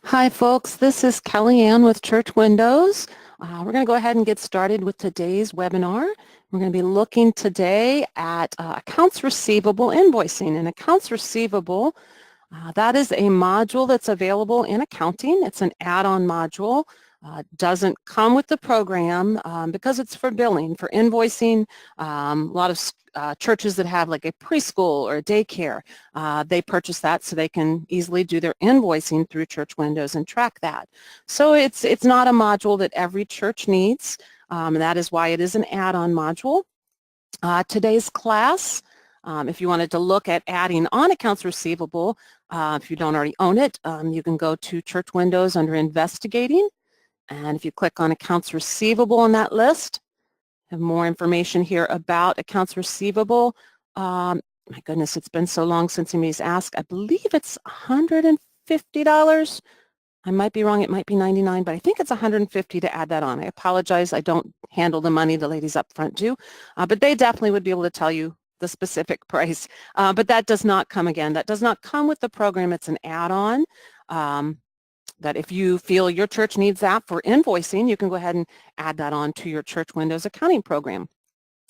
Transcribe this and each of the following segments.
Hi folks, this is Kellyanne with Church Windows. We're going to go ahead and get started with today's webinar. We're going to be looking today at accounts receivable invoicing. And accounts receivable, that is a module that's available in accounting. It's an add-on module. Doesn't come with the program because it's for billing, for invoicing. A lot of churches that have like a preschool or a daycare, they purchase that so they can easily do their invoicing through Church Windows and track that. So it's not a module that every church needs, and that is why it is an add-on module. Today's class, if you wanted to look at adding on accounts receivable, if you don't already own it, you can go to Church Windows under Investigating, and if you click on accounts receivable on that list, have more information here about accounts receivable. My goodness, it's been so long since anybody's asked. I believe it's $150. I might be wrong, it might be $99, but I think it's $150 to add that on. I apologize, I don't handle the money, the ladies up front do, but they definitely would be able to tell you the specific price. But that does not come again. That does not come with the program. It's an add-on. That if you feel your church needs that for invoicing, you can go ahead and add that on to your Church Windows accounting program.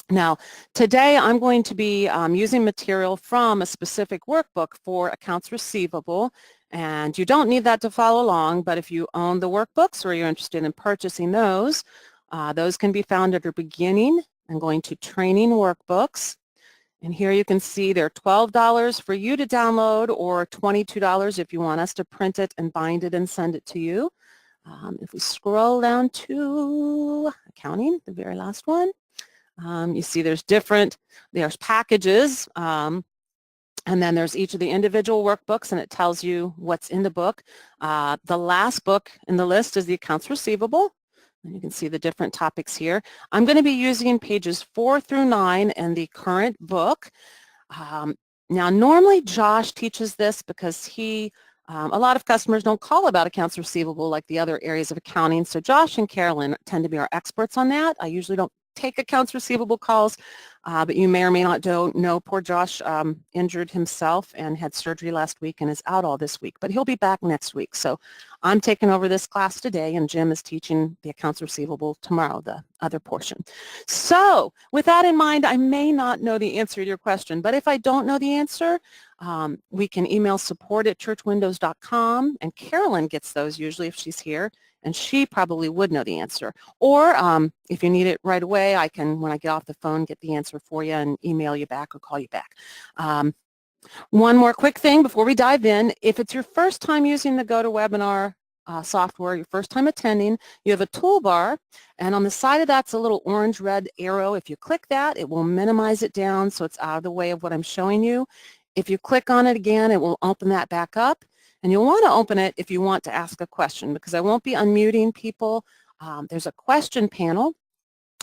Now, today I'm going to be using material from a specific workbook for accounts receivable, and you don't need that to follow along, but if you own the workbooks or you're interested in purchasing those can be found under Beginning and going to Training Workbooks. And here you can see they're $12 for you to download or $22 if you want us to print it and bind it and send it to you. If we scroll down to accounting, the very last one, you see there's packages, and then there's each of the individual workbooks, and it tells you what's in the book. The last book in the list is the accounts receivable. And you can see the different topics here. I'm going to be using pages 4 through 9 in the current book. Now, normally Josh teaches this because a lot of customers don't call about accounts receivable like the other areas of accounting. So Josh and Carolyn tend to be our experts on that. I usually don't take accounts receivable calls, but you may or may not know poor Josh injured himself and had surgery last week and is out all this week, but he'll be back next week. So I'm taking over this class today, and Jim is teaching the accounts receivable tomorrow, the other portion. So with that in mind, I may not know the answer to your question, but if I don't know the answer, we can email support@churchwindows.com, and Carolyn gets those usually if she's here, and she probably would know the answer. Or if you need it right away, I can, when I get off the phone, get the answer for you and email you back or call you back. One more quick thing before we dive in. If it's your first time using the GoToWebinar software, your first time attending, you have a toolbar, and on the side of that's a little orange-red arrow. If you click that, it will minimize it down so it's out of the way of what I'm showing you. If you click on it again, it will open that back up. And you'll want to open it if you want to ask a question, because I won't be unmuting people. There's a question panel,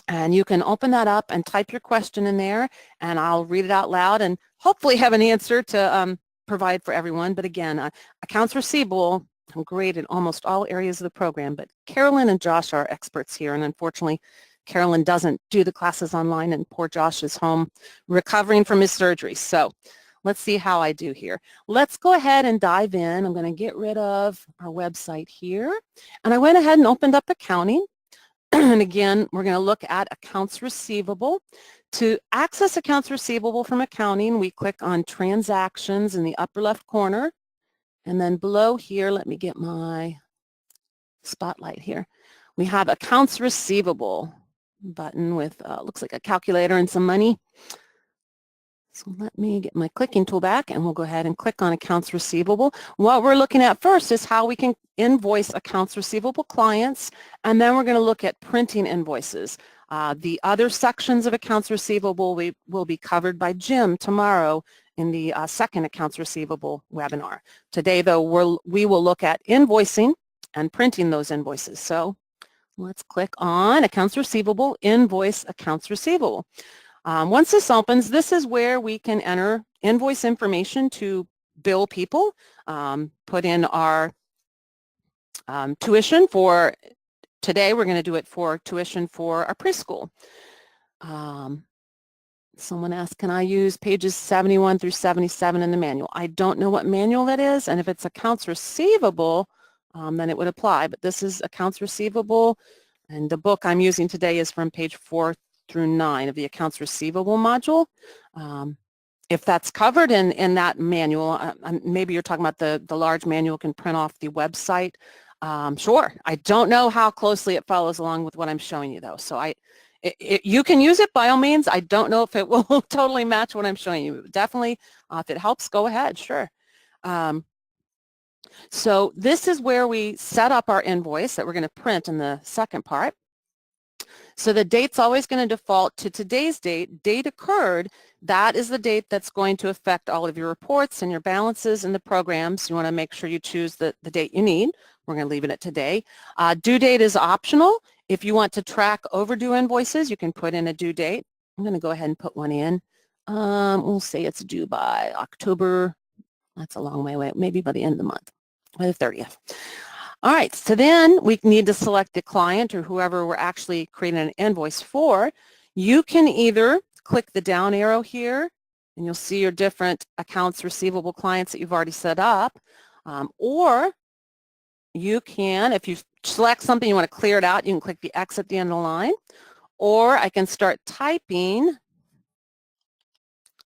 and you can open that up and type your question in there, and I'll read it out loud and hopefully have an answer to provide for everyone. But again, accounts receivable, I'm great in almost all areas of the program, but Carolyn and Josh are experts here, and unfortunately, Carolyn doesn't do the classes online, and poor Josh is home recovering from his surgery. So let's see how I do here. Let's go ahead and dive in. I'm going to get rid of our website here. And I went ahead and opened up accounting. And again, we're going to look at accounts receivable. To access accounts receivable from accounting, we click on transactions in the upper left corner. And then below here, let me get my spotlight here. We have accounts receivable button with, looks like a calculator and some money. So let me get my clicking tool back, and we'll go ahead and click on accounts receivable. What we're looking at first is how we can invoice accounts receivable clients, and then we're going to look at printing invoices. The other sections of accounts receivable will be covered by Jim tomorrow in the second accounts receivable webinar. Today, though, we will look at invoicing and printing those invoices. So let's click on accounts receivable, invoice accounts receivable. Once this opens, this is where we can enter invoice information to bill people, put in our tuition for, today we're going to do it for tuition for our preschool. Someone asked, can I use pages 71 through 77 in the manual? I don't know what manual that is, and if it's accounts receivable, then it would apply. But this is accounts receivable, and the book I'm using today is from page 4 through 9 of the accounts receivable module. If that's covered in that manual, maybe you're talking about the large manual can print off the website. Sure. I don't know how closely it follows along with what I'm showing you though. So you can use it by all means. I don't know if it will totally match what I'm showing you. Definitely, if it helps, go ahead. Sure. So this is where we set up our invoice that we're going to print in the second part. So the date's always going to default to today's date. Date occurred, that is the date that's going to affect all of your reports and your balances in the programs. You want to make sure you choose the date you need. We're going to leave it at today. Due date is optional. If you want to track overdue invoices, you can put in a due date. I'm going to go ahead and put one in. We'll say it's due by October. That's a long way away. Maybe by the end of the month, by the 30th. All right, so then we need to select the client or whoever we're actually creating an invoice for. You can either click the down arrow here, and you'll see your different accounts receivable clients that you've already set up, or you can, if you select something you want to clear it out, you can click the X at the end of the line, or I can start typing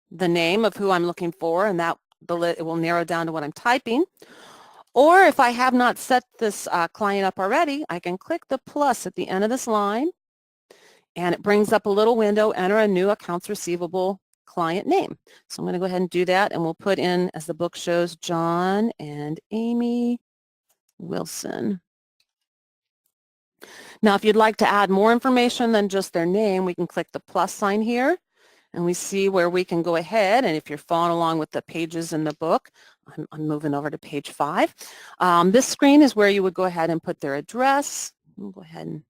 the name of who I'm looking for, and that it will narrow down to what I'm typing. Or if I have not set this client up already, I can click the plus at the end of this line, and it brings up a little window, enter a new accounts receivable client name. So I'm going to go ahead and do that, and we'll put in, as the book shows, John and Amy Wilson. Now, if you'd like to add more information than just their name, we can click the plus sign here, and we see where we can go ahead, and if you're following along with the pages in the book, I'm moving over to page 5. This screen is where you would go ahead and put their address. We'll go ahead and,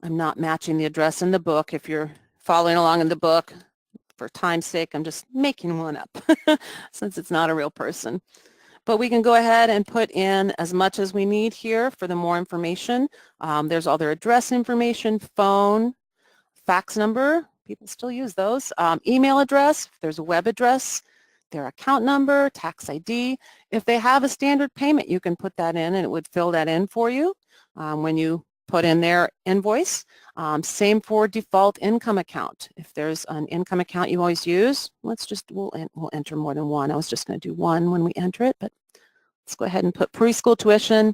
I'm not matching the address in the book. If you're following along in the book, for time's sake, I'm just making one up since it's not a real person. But we can go ahead and put in as much as we need here for the more information. There's all their address information, phone, fax number, people still use those, email address, if there's a web address, their account number, tax ID. If they have a standard payment, you can put that in and it would fill that in for you when you put in their invoice. Same for default income account. If there's an income account you always use, we'll enter more than one. I was just going to do one when we enter it, but let's go ahead and put preschool tuition,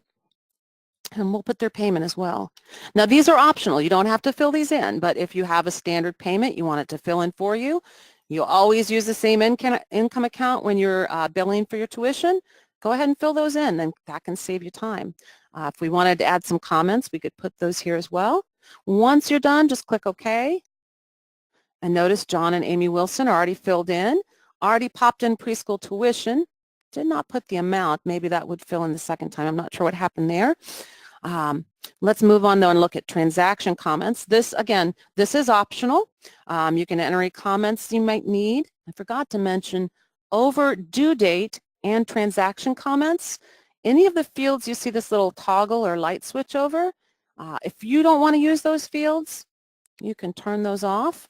and we'll put their payment as well. Now these are optional. You don't have to fill these in, but if you have a standard payment you want it to fill in for you, you'll always use the same income account when you're billing for your tuition. Go ahead and fill those in, then that can save you time. If we wanted to add some comments, we could put those here as well. Once you're done, just click OK. And notice John and Amy Wilson are already filled in, already popped in preschool tuition. Did not put the amount. Maybe that would fill in the second time. I'm not sure what happened there. Let's move on though and look at transaction comments. This, again, this is optional. You can enter any comments you might need. I forgot to mention over due date and transaction comments. Any of the fields you see this little toggle or light switch over, if you don't want to use those fields, you can turn those off.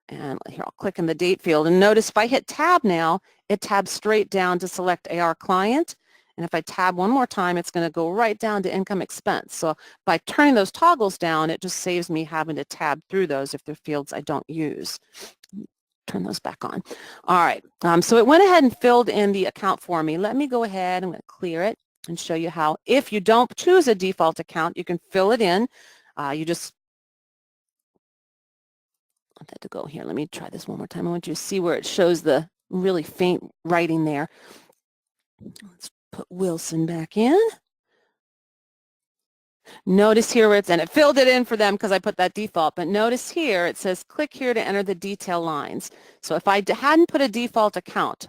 And here, I'll click in the date field. And notice if I hit tab now, it tabs straight down to select AR client. And if I tab one more time, it's going to go right down to income expense. So by turning those toggles down, it just saves me having to tab through those if they're fields I don't use. Turn those back on. All right, so it went ahead and filled in the account for me. Let me go ahead, I'm going to clear it and show you how. If you don't choose a default account, you can fill it in. You just want that to go here. Let me try this one more time. I want you to see where it shows the really faint writing there. Let's put Wilson back in. Notice here where it's in. It filled it in for them because I put that default, but notice here it says click here to enter the detail lines. So if I hadn't put a default account,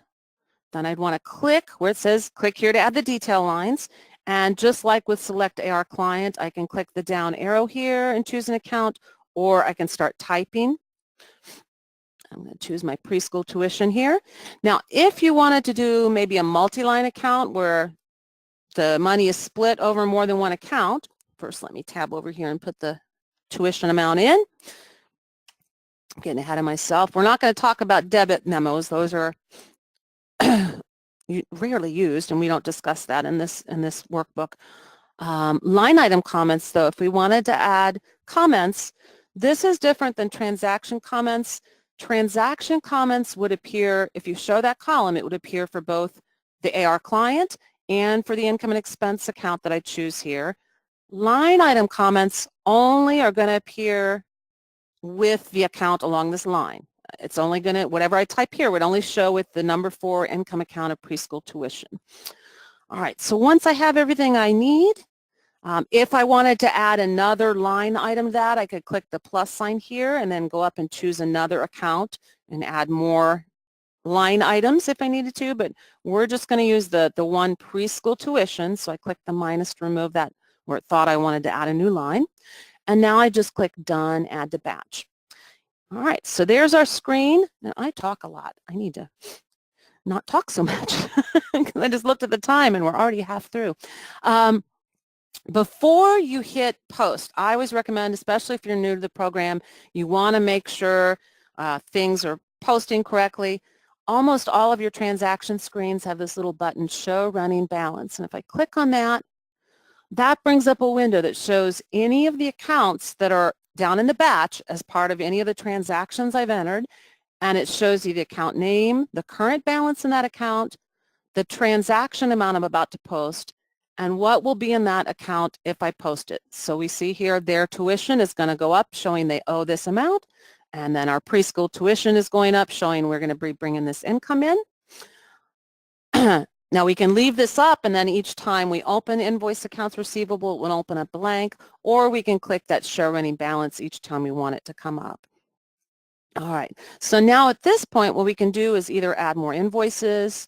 then I'd want to click where it says click here to add the detail lines. And just like with select AR client, I can click the down arrow here and choose an account, or I can start typing. I'm going to choose my preschool tuition here. Now, if you wanted to do maybe a multi-line account where the money is split over more than one account, first let me tab over here and put the tuition amount in. I'm getting ahead of myself. We're not going to talk about debit memos. Those are rarely used, and we don't discuss that in this workbook. Line item comments, though, if we wanted to add comments, this is different than transaction comments. Transaction comments would appear, if you show that column, it would appear for both the AR client and for the income and expense account that I choose here. Line item comments only are going to appear with the account along this line. It's only going to, whatever I type here would only show with the number 4 income account of preschool tuition. All right, so once I have everything I need, if I wanted to add another line item to that, I could click the plus sign here and then go up and choose another account and add more line items if I needed to, but we're just going to use the one preschool tuition, so I click the minus to remove that where it thought I wanted to add a new line. And now I just click Done, Add to Batch. All right, so there's our screen. Now, I talk a lot. I need to not talk so much because I just looked at the time and we're already half through. Before you hit post, I always recommend, especially if you're new to the program, you want to make sure things are posting correctly. Almost all of your transaction screens have this little button, Show Running Balance. And if I click on that, that brings up a window that shows any of the accounts that are down in the batch as part of any of the transactions I've entered. And it shows you the account name, the current balance in that account, the transaction amount I'm about to post, and what will be in that account if I post it. So we see here their tuition is going to go up, showing they owe this amount, and then our preschool tuition is going up, showing we're going to be bringing this income in. Now we can leave this up, and then each time we open invoice accounts receivable, it will open up blank, or we can click that show running balance each time we want it to come up. All right, so now at this point, what we can do is either add more invoices,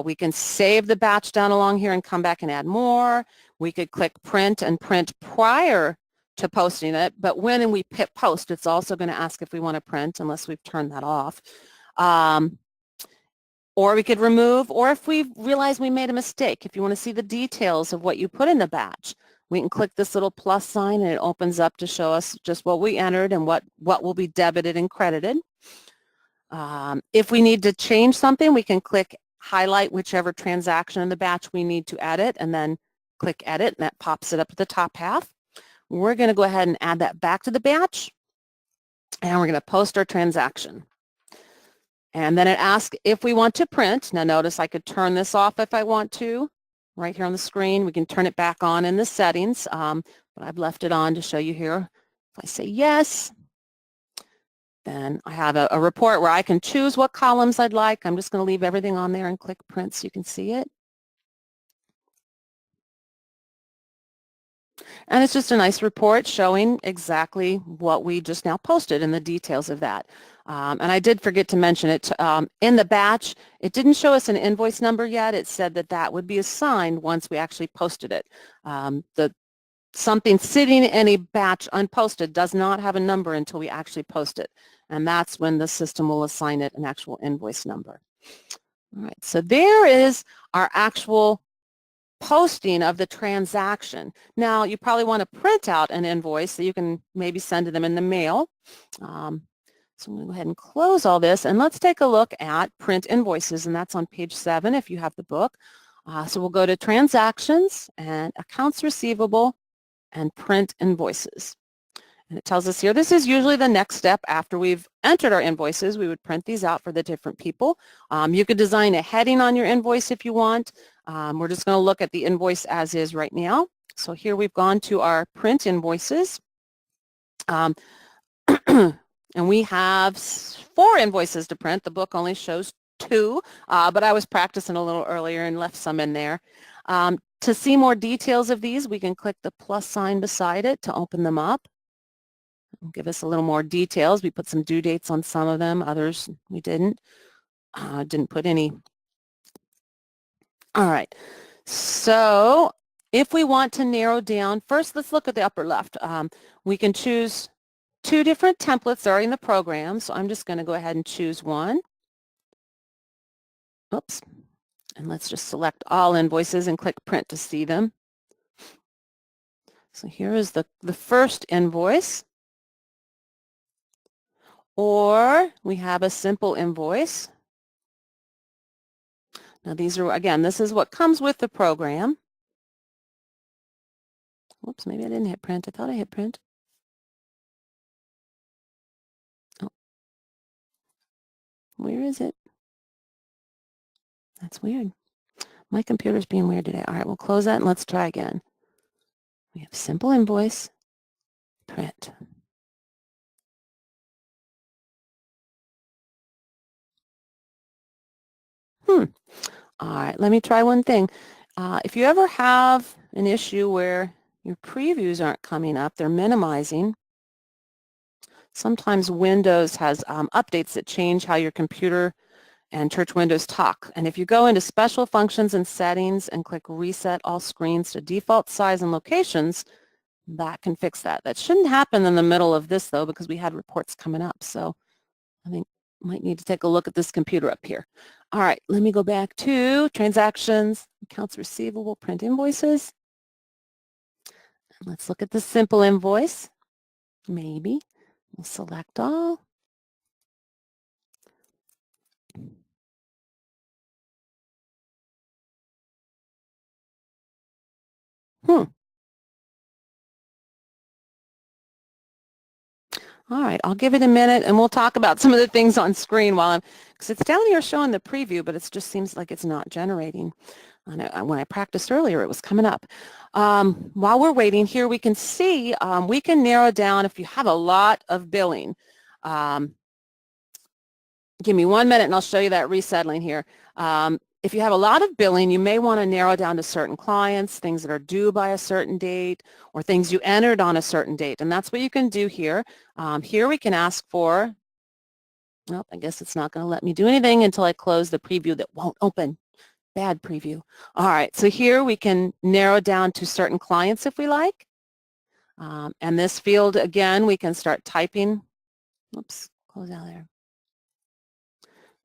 we can save the batch down along here and come back and add more. We could click print and print prior to posting it, but when we hit post, it's also going to ask if we want to print unless we've turned that off. Or we could remove, or if we realize we made a mistake, if you want to see the details of what you put in the batch, we can click this little plus sign and it opens up to show us just what we entered and what will be debited and credited. If we need to change something, we can click highlight whichever transaction in the batch we need to edit and then click edit, and that pops it up to the top half. We're going to go ahead and add that back to the batch, and we're going to post our transaction. And then it asks if we want to print. Now notice I could turn this off if I want to. Right here on the screen, we can turn it back on in the settings, but I've left it on to show you here. If I say yes, then I have a report where I can choose what columns I'd like. I'm just going to leave everything on there and click print so you can see it. And it's just a nice report showing exactly what we just now posted and the details of that. And I did forget to mention it. In the batch, it didn't show us an invoice number yet. It said that that would be assigned once we actually posted it. Something sitting in a batch unposted does not have a number until we actually post it. And that's when the system will assign it an actual invoice number. All right, so there is our actual posting of the transaction. Now, you probably want to print out an invoice so you can maybe send to them in the mail. So I'm going to go ahead and close all this, and let's take a look at print invoices, and that's on page 7 if you have the book. So we'll go to transactions and accounts receivable and print invoices. And it tells us here, this is usually the next step after we've entered our invoices. We would print these out for the different people. You could design a heading on your invoice if you want. We're just going to look at the invoice as is right now. So here we've gone to our print invoices. And we have 4 invoices to print. The book only shows 2, but I was practicing a little earlier and left some in there. To see more details of these, we can click the plus sign beside it to open them up. It'll give us a little more details. We put some due dates on some of them, others we didn't. Didn't put any. All right, so if we want to narrow down, first let's look at the upper left. We can choose 2 different templates already in the program, so I'm just going to go ahead and choose one. Oops, and let's just select all invoices and click print to see them. So here is the first invoice. Or we have a simple invoice. Now these are, again, this is what comes with the program. Whoops, maybe I didn't hit print. I thought I hit print. Oh, where is it? That's weird. My computer's being weird today. All right, we'll close that and let's try again. We have simple invoice, print. All right, let me try one thing. If you ever have an issue where your previews aren't coming up, they're minimizing, sometimes Windows has updates that change how your computer and Church Windows talk. And if you go into Special Functions and Settings and click Reset All Screens to Default Size and Locations, that can fix that. That shouldn't happen in the middle of this, though, because we had reports coming up. So I think might need to take a look at this computer up here. All right, let me go back to Transactions, Accounts Receivable, Print Invoices. And let's look at the simple invoice. Maybe. We'll select all. All right, I'll give it a minute and we'll talk about some of the things on screen while because it's down here showing the preview, but it just seems like it's not generating. When I practiced earlier, it was coming up. While we're waiting here, we can see, we can narrow down if you have a lot of billing. Give me 1 minute and I'll show you that resettling here. If you have a lot of billing, you may want to narrow down to certain clients, things that are due by a certain date, or things you entered on a certain date. And that's what you can do here. Here we can ask for, well, I guess it's not going to let me do anything until I close the preview that won't open. Bad preview. All right, so here we can narrow down to certain clients if we like. And this field, again, we can start typing. Oops, close out there.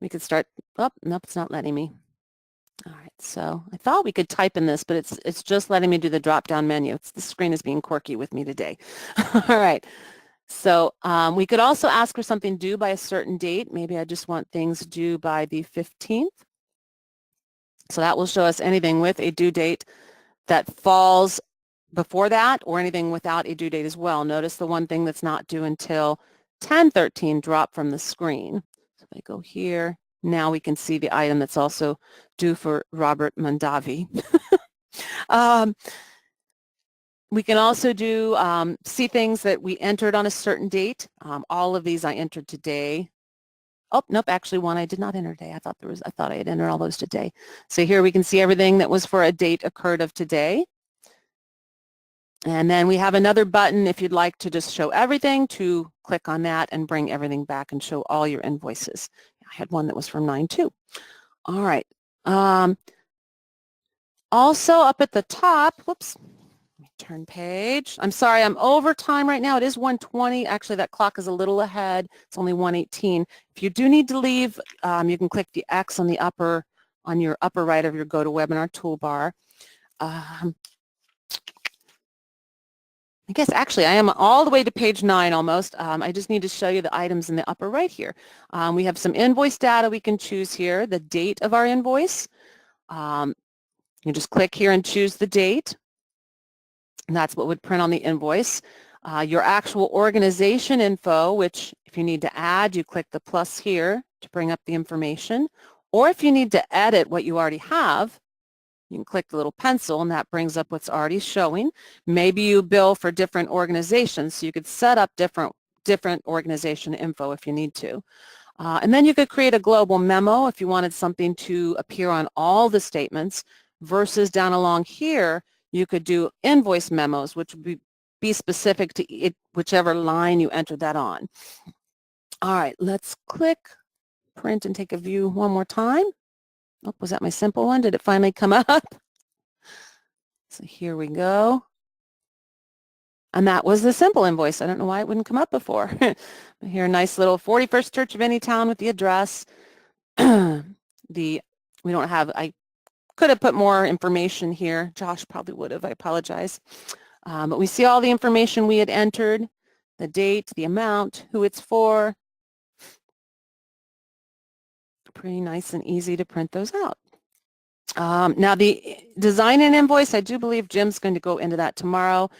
We could start, oh, nope, it's not letting me. All right, so I thought we could type in this, but it's just letting me do the drop-down menu. The screen is being quirky with me today. All right, so we could also ask for something due by a certain date. Maybe I just want things due by the 15th. So that will show us anything with a due date that falls before that or anything without a due date as well. Notice the one thing that's not due until 10/13 dropped from the screen. So if I go here, now we can see the item that's also due for Robert Mondavi. We can also do see things that we entered on a certain date. All of these I entered today. Oh, nope, actually one I did not enter today. I thought I had entered all those today. So here we can see everything that was for a date occurred of today. And then we have another button if you'd like to just show everything, to click on that and bring everything back and show all your invoices. I had one that was from 9/2. All right. Also up at the top, whoops, let me turn page. I'm sorry, I'm over time right now. It is 1:20. Actually, that clock is a little ahead. It's only 1:18. If you do need to leave, you can click the X on your upper right of your GoToWebinar toolbar. I guess actually I am all the way to page 9 almost. I just need to show you the items in the upper right here. We have some invoice data we can choose here, the date of our invoice. You just click here and choose the date. And that's what would print on the invoice. Your actual organization info, which if you need to add, you click the plus here to bring up the information. Or if you need to edit what you already have, you can click the little pencil and that brings up what's already showing. Maybe you bill for different organizations, so you could set up different organization info if you need to. And then you could create a global memo if you wanted something to appear on all the statements, versus down along here, you could do invoice memos, which would be specific to whichever line you entered that on. All right, let's click print and take a view one more time. Oh, was that my simple one? Did it finally come up? So here we go. And that was the simple invoice. I don't know why it wouldn't come up before. Here, a nice little 41st Church of Anytown with the address. We don't have, I could have put more information here. Josh probably would have, I apologize. But we see all the information we had entered, the date, the amount, who it's for. Pretty nice and easy to print those out. Now the design and invoice, I do believe Jim's going to go into that tomorrow.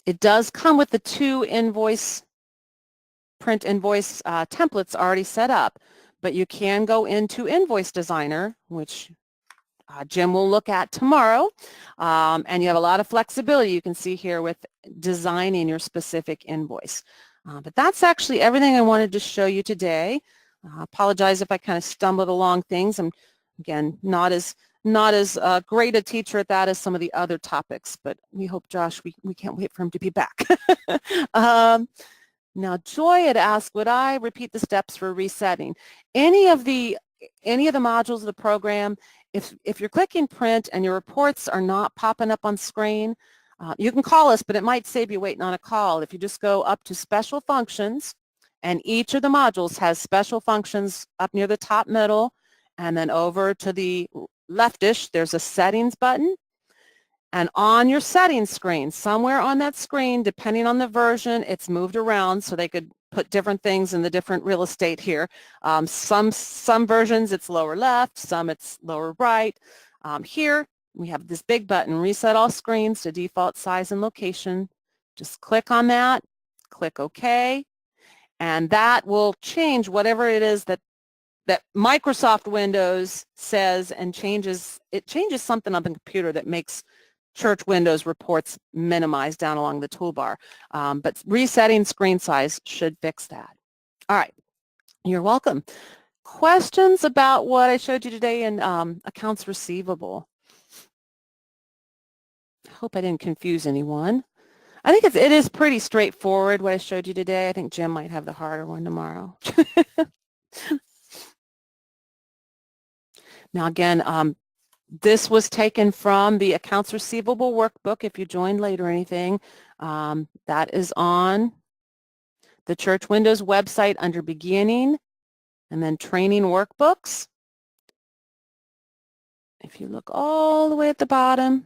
It does come with the two print invoice templates already set up, but you can go into Invoice Designer, which Jim will look at tomorrow, and you have a lot of flexibility you can see here with designing your specific invoice. But that's actually everything I wanted to show you today. Apologize if I kind of stumbled along things. I'm, again, not as great a teacher at that as some of the other topics, but we hope, Josh, we can't wait for him to be back. Now, Joy had asked, would I repeat the steps for resetting? Any of the modules of the program, if you're clicking print and your reports are not popping up on screen, you can call us, but it might save you waiting on a call. If you just go up to special functions, and each of the modules has special functions up near the top middle, and then over to the leftish, there's a settings button. And on your settings screen, somewhere on that screen, depending on the version, it's moved around so they could put different things in the different real estate here. Some versions it's lower left, some it's lower right. Here we have this big button, Reset All Screens to Default Size and Location. Just click on that, click OK, and that will change whatever it is that Microsoft Windows says and changes something on the computer that makes Church Windows reports minimized down along the toolbar. But resetting screen size should fix that. All right, you're welcome. Questions about what I showed you today in accounts receivable? I hope I didn't confuse anyone. I think it is pretty straightforward what I showed you today. I think Jim might have the harder one tomorrow. Now again, this was taken from the accounts receivable workbook. If you joined late or anything, that is on the Church Windows website under beginning and then training workbooks. If you look all the way at the bottom,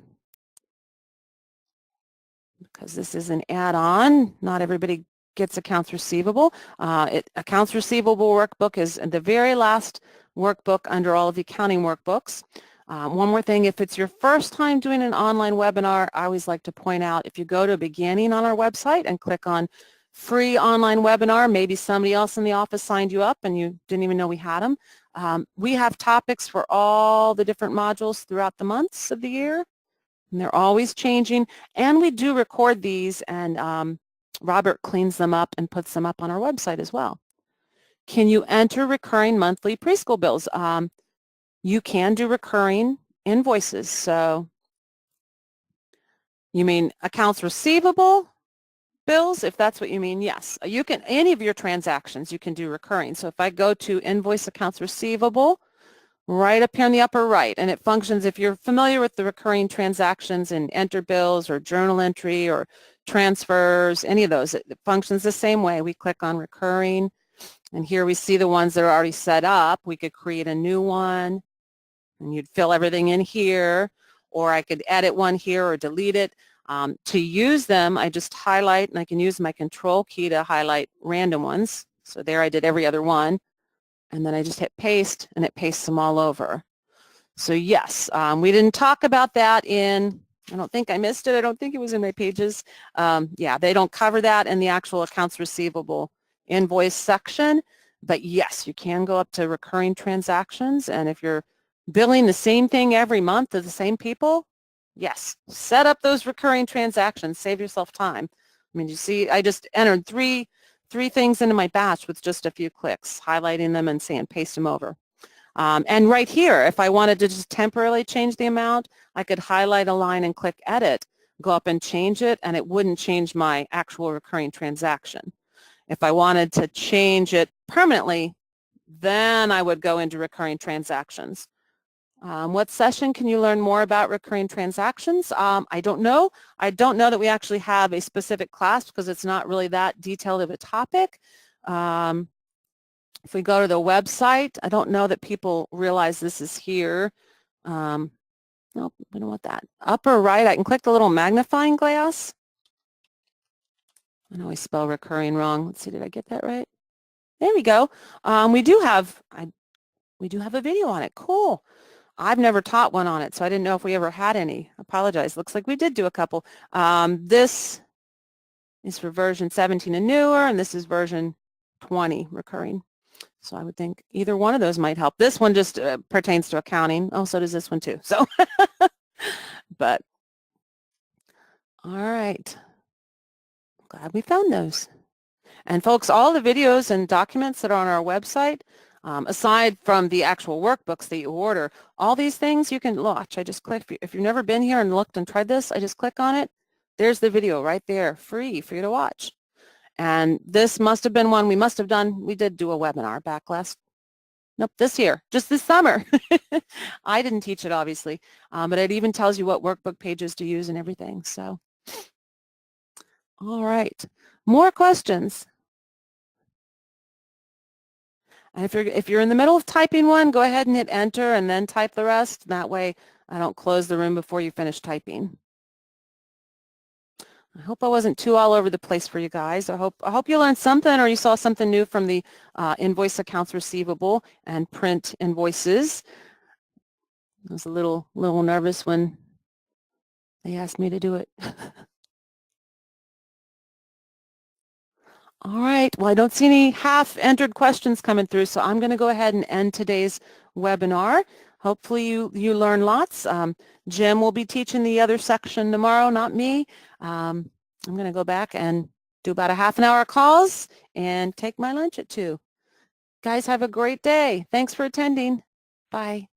because this is an add-on, not everybody gets accounts receivable. Accounts receivable workbook is the very last workbook under all of the accounting workbooks. One more thing, if it's your first time doing an online webinar, I always like to point out, if you go to beginning on our website and click on free online webinar, maybe somebody else in the office signed you up and you didn't even know we had them. We have topics for all the different modules throughout the months of the year, and they're always changing, and we do record these, and Robert cleans them up and puts them up on our website as well. Can you enter recurring monthly preschool bills? You can do recurring invoices. So you mean accounts receivable bills? If that's what you mean, yes. You can, any of your transactions you can do recurring. So if I go to invoice accounts receivable, right up here in the upper right, and it functions, if you're familiar with the recurring transactions in enter bills or journal entry or transfers, any of those, it functions the same way. We click on recurring, and here we see the ones that are already set up. We could create a new one, and you'd fill everything in here, or I could edit one here or delete it. To use them, I just highlight, and I can use my control key to highlight random ones. So there I did every other one, and then I just hit paste, and it pastes them all over. So yes, we didn't talk about that in, I don't think I missed it, I don't think it was in my pages. Yeah, they don't cover that in the actual accounts receivable invoice section, but yes, you can go up to recurring transactions, and if you're billing the same thing every month to the same people, yes, set up those recurring transactions, save yourself time. I mean, you see, I just entered three things into my batch with just a few clicks, highlighting them and saying paste them over. And right here, if I wanted to just temporarily change the amount, I could highlight a line and click edit, go up and change it, and it wouldn't change my actual recurring transaction. If I wanted to change it permanently, then I would go into recurring transactions. What session can you learn more about recurring transactions? I don't know. I don't know that we actually have a specific class because it's not really that detailed of a topic. If we go to the website, I don't know that people realize this is here. Nope, we don't want that. Upper right, I can click the little magnifying glass. I know I spell recurring wrong. Let's see, did I get that right? There we go. We do have a video on it. Cool. I've never taught one on it, so I didn't know if we ever had any. I apologize. Looks like we did do a couple. This is for version 17 and newer, and this is version 20 recurring. So I would think either one of those might help. This one just pertains to accounting. Oh, so does this one too. So, but all right. Glad we found those. And folks, all the videos and documents that are on our website, aside from the actual workbooks that you order, all these things you can watch. I just click, if you've never been here and looked and tried this, I just click on it. There's the video right there, free for you to watch. And this must have been one we must have done. We did do a webinar back this year, just this summer. I didn't teach it, obviously, but it even tells you what workbook pages to use and everything. So, all right, more questions? And if you're in the middle of typing one, go ahead and hit enter and then type the rest. That way I don't close the room before you finish typing. I hope I wasn't too all over the place for you guys. I hope you learned something or you saw something new from the invoice accounts receivable and print invoices. I was a little nervous when they asked me to do it. All right, well, I don't see any half-entered questions coming through, so I'm going to go ahead and end today's webinar. Hopefully you learn lots. Jim will be teaching the other section tomorrow, not me. I'm going to go back and do about a half an hour calls and take my lunch at 2. Guys, have a great day. Thanks for attending. Bye.